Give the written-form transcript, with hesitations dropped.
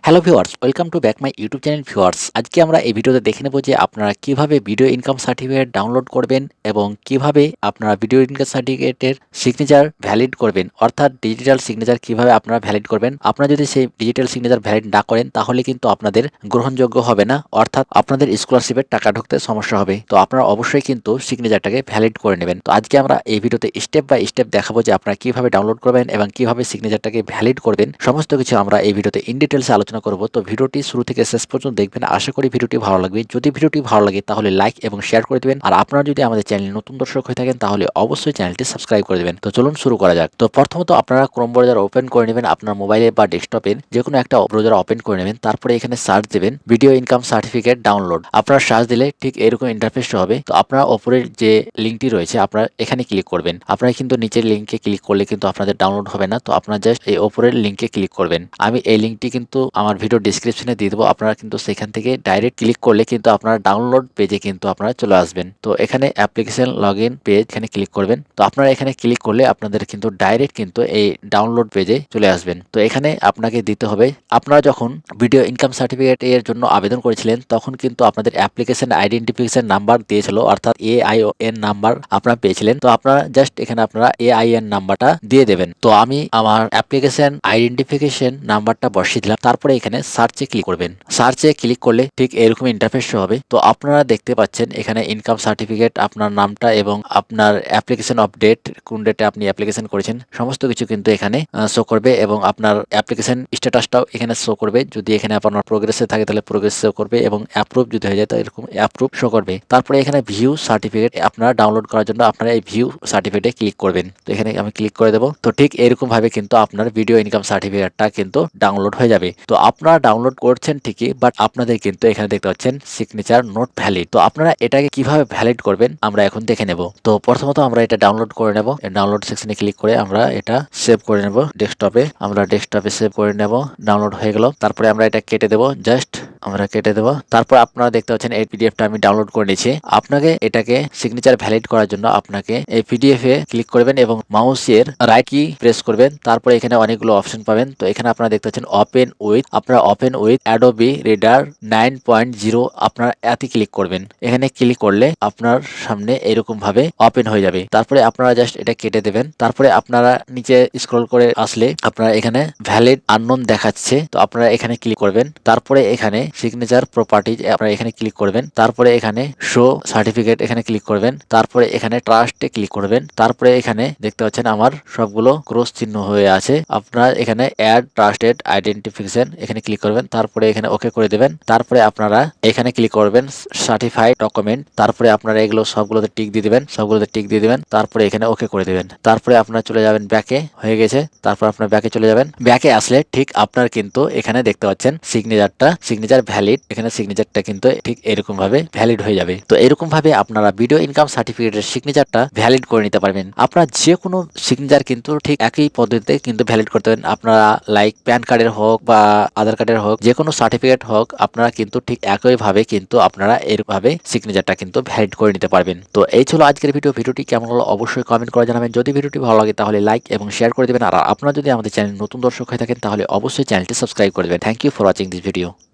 Hello viewers, welcome to back my YouTube channel viewers. আজকে আমরা এই ভিডিওতে দেখে নেব যে আপনারা কিভাবে ভিডিও ইনকাম সার্টিফিকেট ডাউনলোড করবেন এবং কিভাবে আপনারা ভিডিও ইনকাম সার্টিফিকেটের সিগনেচার ভ্যালিড করবেন, অর্থাৎ ডিজিটাল সিগনেচার কিভাবে আপনারা ভ্যালিড করবেন। আপনারা যদি সেই ডিজিটাল সিগনেচার ভ্যালিড না করেন তাহলে কিন্তু আপনাদের গ্রহণযোগ্য হবে না, অর্থাৎ আপনাদের স্কলারশিপের টাকা ঢুকতে সমস্যা হবে। তো আপনারা অবশ্যই কিন্তু সিগনেচারটাকে ভ্যালিড করে নেবেন। তো আজকে আমরা এই ভিডিওতে স্টেপ বাই স্টেপ দেখাবো যে আপনারা কিভাবে ডাউনলোড করবেন এবং কিভাবে সিগনেচারটাকে ভ্যালিড করবেন। সমস্ত কিছু আমরা এই ভিডিওতে ইন ডিটেলসে আলোচনা করব। তো ভিডিওটি শুরু থেকে শেষ পর্যন্ত দেখবেন। আশা করি ভিডিওটি ভালো লাগবে। যদি ভিডিওটি ভালো লাগে তাহলে লাইক এবং শেয়ার করে দিবেন। আর আপনারা যদি আমাদের চ্যানেলে নতুন দর্শক হয়ে থাকেন তাহলে অবশ্যই চ্যানেলটি সাবস্ক্রাইব করে দিবেন। তো চলুন শুরু করা যাক। তো প্রথমত আপনারা ক্রোম ব্রাউজার ওপেন করে নেবেন, আপনার মোবাইলে বা ডেস্কটপের যে কোনো একটা ব্রাউজার ওপেন করে নেবেন। তারপরে এখানে সার্চ দেবেন ভিডিও ইনকাম সার্টিফিকেট ডাউনলোড। আপনারা সার্চ দিলে ঠিক এরকম ইন্টারফেস হবে। তো আপনারা ওপরের যে লিঙ্কটি রয়েছে আপনারা এখানে ক্লিক করবেন। আপনারা কিন্তু নিচের লিঙ্কে ক্লিক করলে কিন্তু আপনাদের ডাউনলোড হবে না। তো আপনারা জাস্ট এই ওপরের লিঙ্কে ক্লিক করবেন। আমি এই লিঙ্কটি কিন্তু আমার ভিডিও ডিসক্রিপশনে দিয়ে দেবো। আপনারা কিন্তু সেখান থেকে ডাইরেক্ট ক্লিক করলে কিন্তু আপনারা ডাউনলোড পেজে কিন্তু আপনারা চলে আসবেন। তো এখানে অ্যাপ্লিকেশন লগ ইন পেজ এখানে ক্লিক করবেন। তো আপনারা এখানে ক্লিক করলে আপনাদের কিন্তু ডাইরেক্ট কিন্তু এই ডাউনলোড পেজে চলে আসবেন। তো এখানে আপনাকে দিতে হবে, আপনারা যখন ভিডিও ইনকাম সার্টিফিকেট এর জন্য আবেদন করেছিলেন তখন কিন্তু আপনাদের অ্যাপ্লিকেশন আইডেন্টিফিকেশন নাম্বার দিয়েছিল, অর্থাৎ AIN নাম্বার আপনারা পেয়েছিলেন। তো আপনারা জাস্ট এখানে আপনারা AIN নাম্বারটা দিয়ে দেবেন। তো আমি আমার অ্যাপ্লিকেশন আইডেন্টিফিকেশন নাম্বারটা বসিয়ে দিলাম। তারপরে এখানে সার্চে ক্লিক করবেন। সার্চে ক্লিক করলে ঠিক এরকম ইন্টারফেস হবে। তো আপনারা দেখতে পাচ্ছেন এখানে ইনকাম সার্টিফিকেট, আপনার নামটা এবং আপনার অ্যাপ্লিকেশন আপডেট, কোন ডেটে আপনি অ্যাপ্লিকেশন করেছেন সমস্ত কিছু কিন্তু এখানে শো করবে এবং আপনার অ্যাপ্লিকেশন স্ট্যাটাসটাও এখানে শো করবে। যদি এখানে আপনার প্রোগ্রেসে থাকে তাহলে প্রোগ্রেস শো করবে এবং অ্যাপ্রুভ যদি হয়ে যায় তো এরকম অ্যাপ্রুভ শো করবে। তারপরে এখানে ভিউ সার্টিফিকেট আপনারা ডাউনলোড করার জন্য আপনারা এই ভিউ সার্টিফিকেটে ক্লিক করবেন। তো এখানে আমি ক্লিক করে দেবো। তো ঠিক এরকম ভাবে কিন্তু আপনার ভিডিও ইনকাম সার্টিফিকেটটা কিন্তু ডাউনলোড হয়ে যাবে। তো আপনারা ডাউনলোড করছেন ঠিকই, বাট আপনাদের কিন্তু এখানে দেখতে পাচ্ছেন সিগনেচার নট ভ্যালিড। তো আপনারা এটাকে কিভাবে ভ্যালিড করবেন আমরা এখন দেখে নেব। তো প্রথমত আমরা এটা ডাউনলোড করে নেব। ডাউনলোড সেকশনে ক্লিক করে আমরা এটা সেভ করে নেব ডেস্কটপে। আমরা ডেস্কটপে সেভ করে নেব। ডাউনলোড হয়ে গেল। তারপরে আমরা এটা কেটে দেব, জাস্ট আমরা কেটে দেব। তারপর আপনারা দেখতে পাচ্ছেন এই পিডিএফটা আমি ডাউনলোড করে নিয়েছি। আপনাকে এটাকে সিগনেচার ভ্যালিড করার জন্য আপনাকে এই পিডিএফ এ ক্লিক করবেন এবং মাউসের রাইট কি প্রেস করবেন। তারপরে এখানে অনেকগুলো অপশন পাবেন। তো এখানে আপনারা দেখতে পাচ্ছেন ওপেন উইথ, আপনারা ওপেন উইথ অ্যাডোবি রিডার 9.0 আপনারা এতে ক্লিক করবেন। এখানে ক্লিক করলে আপনার সামনে এরকম ভাবে ওপেন হয়ে যাবে। তারপরে আপনারা জাস্ট এটা কেটে দেবেন। তারপরে আপনারা নিচে স্ক্রল করে আসলে আপনারা এখানে ভ্যালিড আননোন দেখাচ্ছে। তো আপনারা এখানে ক্লিক করবেন। তারপরে এখানে সিগনেচার প্রপার্টিজ আপনারা এখানে ক্লিক করবেন। তারপরে এখানে শো সার্টিফিকেট এখানে ক্লিক করবেন। তারপরে এখানে ট্রাস্টে ক্লিক করবেন। তারপরে এখানে দেখতে পাচ্ছেন আমার সবগুলো ক্রস চিহ্ন হয়ে আছে। আপনারা এখানে অ্যাড ট্রাস্টেড আইডেন্টিফিকেশন এখানে ক্লিক করবেন। তারপরে এখানে ওকে করে দেবেন। তারপরে আপনারা এখানে ক্লিক করবেন সার্টিফাইড ডকুমেন্ট। তারপরে আপনারা এগুলো সবগুলোতে টিক দিয়ে দিবেন, সবগুলোতে টিক দিয়ে দিবেন। তারপরে এখানে ওকে করে দিবেন। তারপরে আপনারা চলে যাবেন ব্যাকে, হয়ে গেছে। তারপর আপনার ব্যাকে চলে যাবেন। ব্যাকে আসলে ঠিক আপনার কিন্তু এখানে দেখতে পাচ্ছেন সিগনেচার ভ্যালিড। এখানে সিগনেচারটা কিন্তু ঠিক এরকম ভাবে ভ্যালিড হয়ে যাবে। তো এরকম ভাবে আপনারা ভিডিও ইনকাম সার্টিফিকেটের সিগনেচারটা ভ্যালিড করে নিতে পারবেন। আপনারা যে কোনো সিগনেচার কিন্তু ঠিক একই পদ্ধতিতে কিন্তু ভ্যালিড করতে পারেন। আপনারা লাইক প্যান কার্ডের হোক বা আধার কার্ডের হোক, যে কোনো সার্টিফিকেট হোক, আপনারা কিন্তু ঠিক একই ভাবে কিন্তু আপনারা এরভাবে সিগনেচারটা কিন্তু ভ্যালিড করে নিতে পারবেন। তো এই ছিল আজকের ভিডিওটি কেমন হলো অবশ্যই কমেন্ট করে জানাবেন। যদি ভিডিওটি ভালো লাগে তাহলে লাইক এবং শেয়ার করে দেবেন। আর আপনারা যদি আমাদের চ্যানেল নতুন দর্শক হয়ে থাকেন তাহলে অবশ্যই চ্যানেলটি সাবস্ক্রাইব করে দেবেন। Thank you for watching this video.